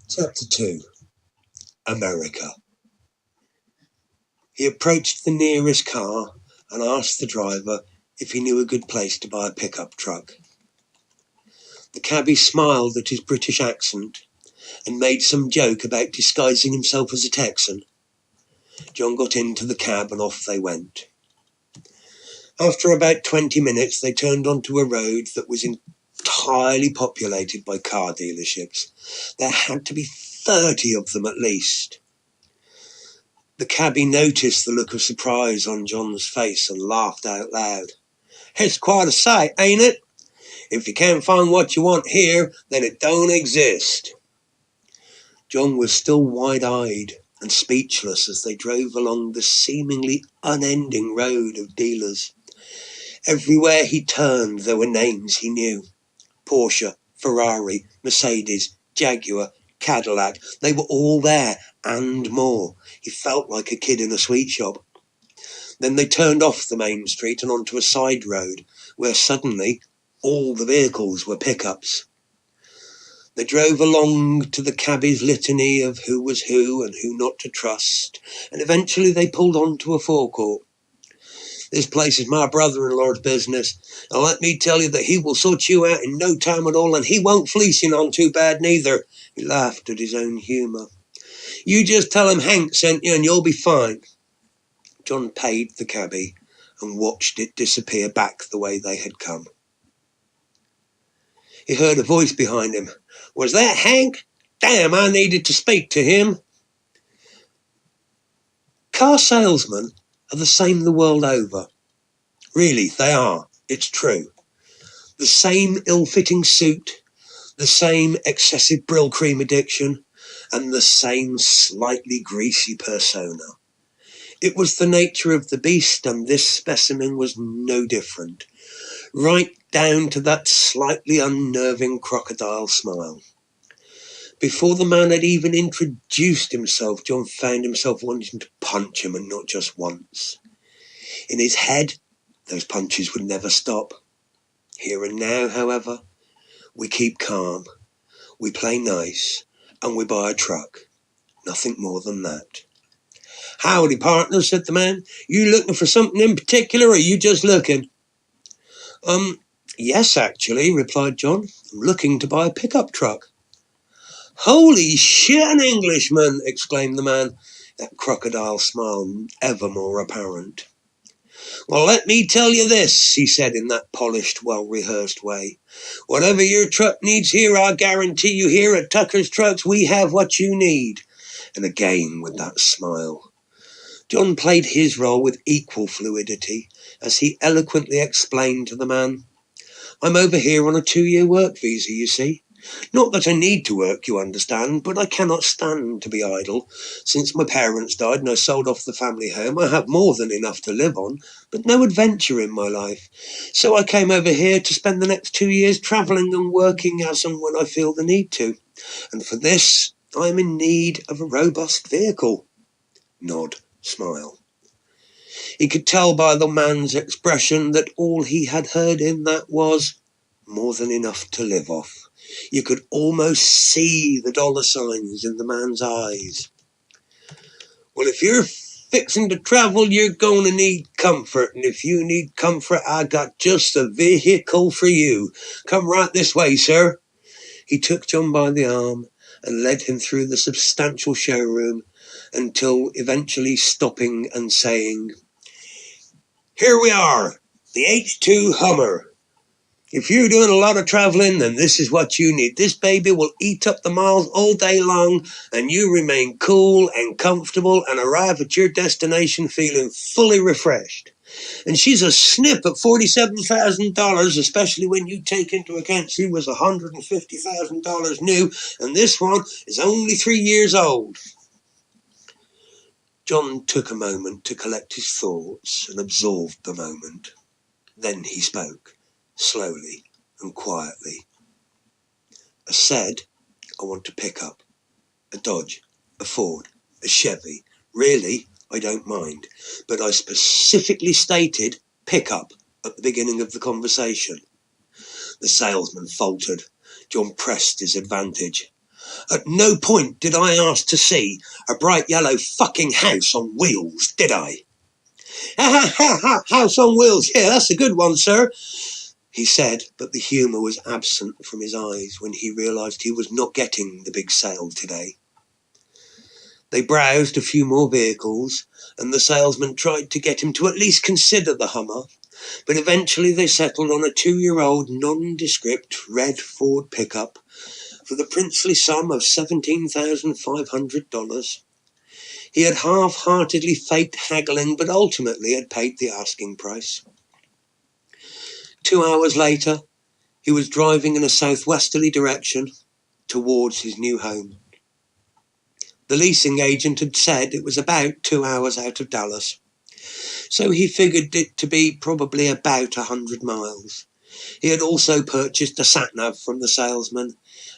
Chapter 2. America. He approached the nearest car and asked the driver if he knew a good place to buy a pickup truck. The cabbie smiled at his British accent and made some joke about disguising himself as a Texan. John got into the cab and off they went. After about 20 minutes, they turned onto a road that was entirely populated by car dealerships. There had to be 30 of them at least. The cabbie noticed the look of surprise on John's face and laughed out loud. "It's quite a sight, ain't it? If you can't find what you want here, then it don't exist." John was still wide-eyed and speechless as they drove along the seemingly unending road of dealers. Everywhere he turned, there were names he knew. Porsche, Ferrari, Mercedes, Jaguar, Cadillac. They were all there and more. He felt like a kid in a sweet shop. Then they turned off the main street and onto a side road where suddenly all the vehicles were pickups. They drove along to the cabbie's litany of who was who and who not to trust, and eventually they pulled onto a forecourt. "This place is my brother-in-law's business, and let me tell you that he will sort you out in no time at all, and he won't fleece you none too bad neither." He laughed at his own humour. "You just tell him Hank sent you and you'll be fine." John paid the cabbie and watched it disappear back the way they had come. He heard a voice behind him. "Was that Hank? Damn, I needed to speak to him." Car salesmen are the same the world over. Really, they are. It's true. The same ill-fitting suit, the same excessive Brill cream addiction, and the same slightly greasy persona. It was the nature of the beast, and this specimen was no different, right down to that slightly unnerving crocodile smile. Before the man had even introduced himself, John found himself wanting to punch him, and not just once. In his head, those punches would never stop. Here and now, however, we keep calm, we play nice, and we buy a truck. Nothing more than that. "Howdy, partner," said the man. "You looking for something in particular, or are you just looking?" Yes, actually," replied John. "I'm looking to buy a pickup truck." "Holy shit, an Englishman!" exclaimed the man, that crocodile smile ever more apparent. "Well, let me tell you this," he said in that polished, well-rehearsed way. "Whatever your truck needs here, I guarantee you here at Tucker's Trucks we have what you need." And again with that smile. John played his role with equal fluidity as he eloquently explained to the man, "I'm over here on a 2-year work visa, you see. Not that I need to work, you understand, but I cannot stand to be idle. Since my parents died and I sold off the family home, I have more than enough to live on, but no adventure in my life. So I came over here to spend the next 2 years travelling and working as and when I feel the need to. And for this, I am in need of a robust vehicle." Nod, smile. He could tell by the man's expression that all he had heard in that was more than enough to live off. You could almost see the dollar signs in the man's eyes. "Well, if you're fixing to travel, you're going to need comfort. And if you need comfort, I got just the vehicle for you. Come right this way, sir." He took John by the arm and led him through the substantial showroom until eventually stopping and saying, "Here we are, the H2 Hummer. If you're doing a lot of traveling, then this is what you need. This baby will eat up the miles all day long, and you remain cool and comfortable and arrive at your destination feeling fully refreshed. And she's a snip at $47,000, especially when you take into account she was $150,000 new, and this one is only 3 years old." John took a moment to collect his thoughts and absorbed the moment. Then he spoke, slowly and quietly. "I said I want to pick up a Dodge, a Ford, a Chevy. Really, I don't mind. But I specifically stated pick up at the beginning of the conversation." The salesman faltered. John pressed his advantage. At no point did I ask to see a bright yellow fucking house on wheels, did I? House on wheels, yeah, that's a good one, sir, he said, but the humour was absent from his eyes when he realised he was not getting the big sale today. They browsed a few more vehicles, and the salesman tried to get him to at least consider the Hummer, but eventually they settled on a 2-year-old nondescript red Ford pickup for the princely sum of $17,500. He had half-heartedly faked haggling, but ultimately had paid the asking price. 2 hours later, he was driving in a southwesterly direction towards his new home. The leasing agent had said it was about 2 hours out of Dallas, so he figured it to be probably about 100 miles. He had also purchased a sat-nav from the salesman,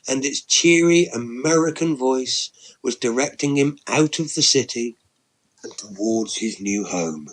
and its cheery American voice was directing him out of the city and towards his new home.